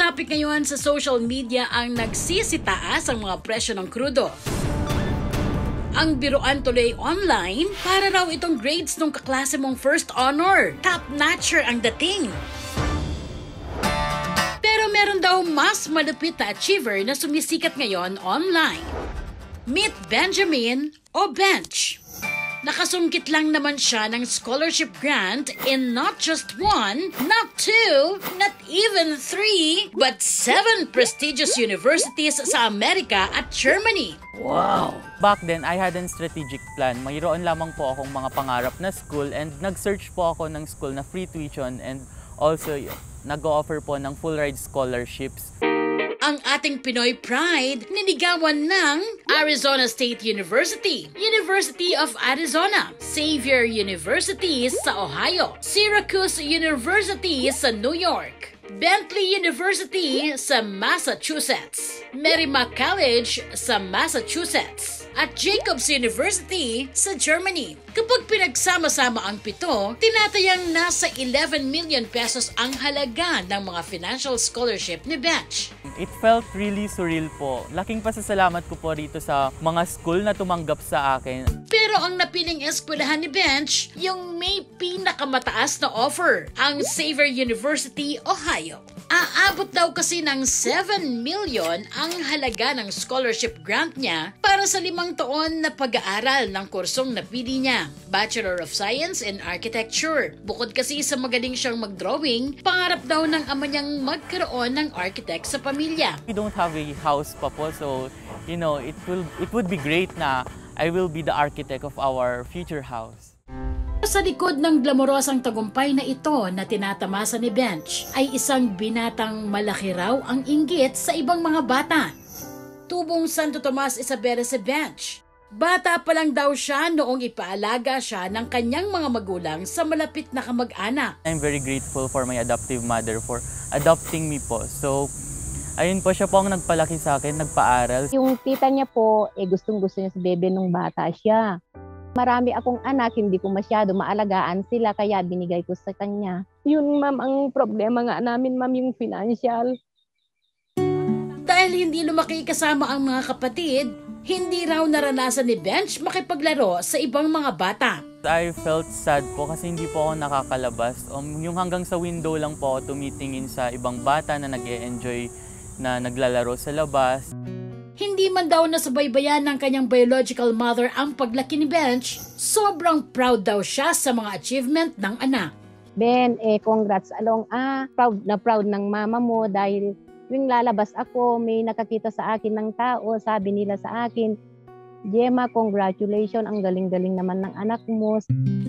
topic ngayon sa social media ang nagsisitaas ang mga presyo ng krudo. Ang biruan tuloy online para raw itong grades ng kaklase mong first honor. Top-notcher ang dating. Pero meron daw mas malupit na achiever na sumisikat ngayon online. Meet Benjamin o Bench. Nakasungkit lang naman siya ng scholarship grant in not just one, not two, not even three, but 7 prestigious universities sa Amerika at Germany. Wow! Back then, I had a strategic plan. Mayroon lamang po akong mga pangarap na school and nag-search po ako ng school na free tuition and also nag-offer po ng full ride scholarships. Ang ating Pinoy Pride ninigawan ng Arizona State University, University of Arizona, Xavier University sa Ohio, Syracuse University sa New York, Bentley University sa Massachusetts, Merrimack College sa Massachusetts, at Jacobs University sa Germany. Kapag pinagsama-sama ang 7, tinatayang nasa 11 million pesos ang halaga ng mga financial scholarship ni Bench. It felt really surreal po. Laking pasasalamat ko po rito sa mga school na tumanggap sa akin. Pero ang napiling eskwelahan ni Bench, yung may pinakamataas na offer, ang Xavier University, Ohio. Aabot daw kasi ng 7 million ang halaga ng scholarship grant niya para sa 5 taon na pag-aaral ng kursong napili niya, Bachelor of Science in Architecture. Bukod kasi sa magaling siyang mag-drawing, pangarap daw ng ama niyang magkaroon ng architect sa pamilya. We don't have a house pa po, so you know, it would be great na I will be the architect of our future house. Sa likod ng glamorosang tagumpay na ito na tinatamasa ni Bench ay isang binatang malaki raw ang inggit sa ibang mga bata. Tubong Santo Tomas Isabela si Bench. Bata pa lang daw siya noong ipaalaga siya ng kanyang mga magulang sa malapit na kamag-anak. I'm very grateful for my adoptive mother for adopting me po. So, ayun po, siya po ang nagpalaki sa akin, nagpaaral. Yung tita niya po, gustong-gusto niya si bebe nung bata siya. Marami akong anak, hindi ko masyado maalagaan sila, kaya binigay ko sa kanya. Yun, ma'am, ang problema nga namin, ma'am, yung financial. Dahil hindi lumaki kasama ang mga kapatid, hindi raw naranasan ni Bench makipaglaro sa ibang mga bata. I felt sad po kasi hindi po ako nakakalabas. Yung hanggang sa window lang po ako tumitingin sa ibang bata na nag-e-enjoy na naglalaro sa labas. Hindi man daw nasubaybayan ng kanyang biological mother ang paglaki ni Bench, sobrang proud daw siya sa mga achievement ng anak. Ben, congrats along. Proud ng mama mo dahil yung lalabas ako, may nakakita sa akin ng tao, sabi nila sa akin, Gemma, congratulations, ang galing-galing naman ng anak mo.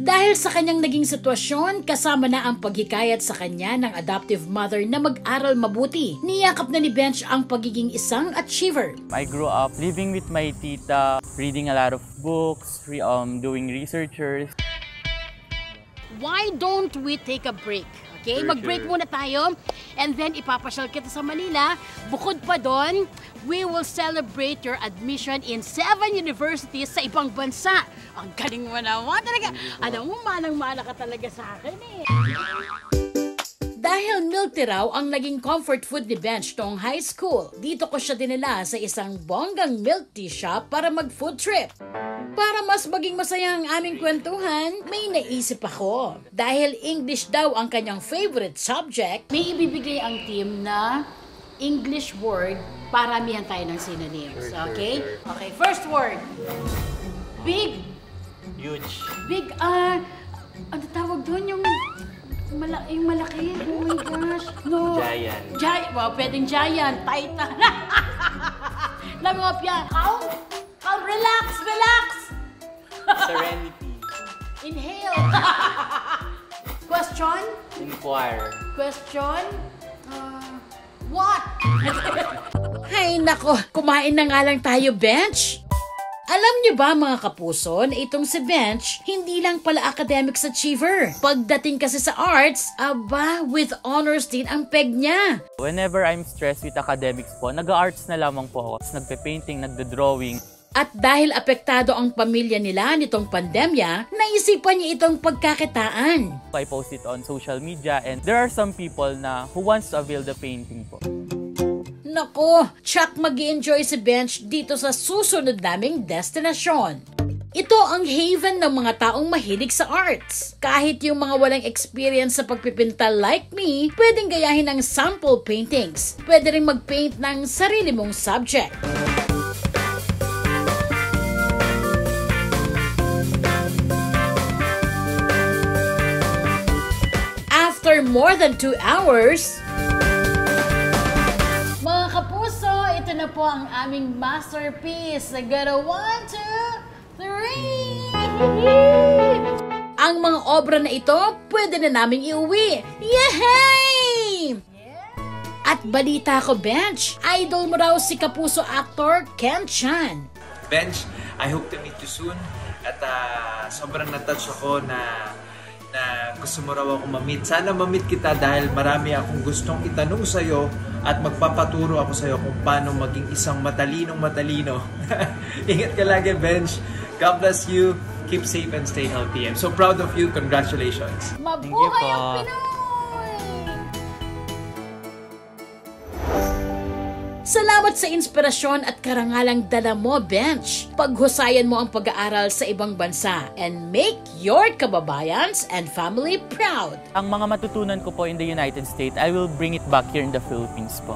Dahil sa kanyang naging sitwasyon, kasama na ang paghikayat sa kanya ng adoptive mother na mag-aral mabuti. Niyakap na ni Bench ang pagiging isang achiever. I grew up living with my tita, reading a lot of books, doing researchers. Why don't we take a break? Okay, mag-break muna tayo and then ipapasyal kita sa Manila. Bukod pa doon, we will celebrate your admission in 7 universities sa ibang bansa. Ang galing mo naman talaga. Alam mo, manang-mana ka talaga sa akin eh. Dahil milk tea raw ang naging comfort food ni Bench noong high school, dito ko siya dinala sa isang bonggang milk tea shop para mag-food trip. Para mas maging masaya ang aming kwentuhan, may naisip ako. Dahil English daw ang kanyang favorite subject, may ibibigay ang team na English word para amihan tayo ng synonyms. Okay? Okay, first word. Big. Huge. Big, ano tawag doon? Yung malaki. Oh my gosh. No. Giant. Giant. Well, pwedeng giant. Titan. Langopya. Count. Relax. Serenity. Inhale. Question? Inquire. Question? What? Hay nako, kumain na nga lang tayo, Bench. Alam niyo ba mga kapuso na itong si Bench, hindi lang pala academics achiever. Pagdating kasi sa arts, with honors din ang peg niya. Whenever I'm stressed with academics po, nag-arts na lamang po ako. Nagpe-painting, nagdo-drawing. At dahil apektado ang pamilya nila nitong pandemya, naisipan niya itong pagkakitaan. I post it on social media and there are some people who wants to avail the painting po. Nako, tsak mag-enjoy si Bench dito sa susunod naming destinasyon. Ito ang haven ng mga taong mahilig sa arts. Kahit yung mga walang experience sa pagpipinta like me, pwedeng gayahin ng sample paintings. Pwede rin mag-paint ng sarili mong subject. After more than 2 hours, mga kapuso, ito na po ang aming masterpiece. I got a 1, 2, 3. Ang mga obra na ito, pwede na naming iuwi. Yehey! At balita ko, Bench, idol mo raw si kapuso actor Ken Chan. Bench, I hope to meet you soon. At sobrang na-touch ako na gusto mo raw ako ma-meet. Sana ma-meet kita dahil marami akong gustong itanong sa'yo at magpapaturo ako sa'yo kung paano maging isang matalino. Ingat ka lagi, Bench. God bless you. Keep safe and stay healthy. I'm so proud of you. Congratulations. Mabuhay po. ang Pinoy! Salamat sa inspirasyon at karangalang dala mo, Bench. Paghusayan mo ang pag-aaral sa ibang bansa and make your kababayans and family proud. Ang mga matutunan ko po in the United States, I will bring it back here in the Philippines po.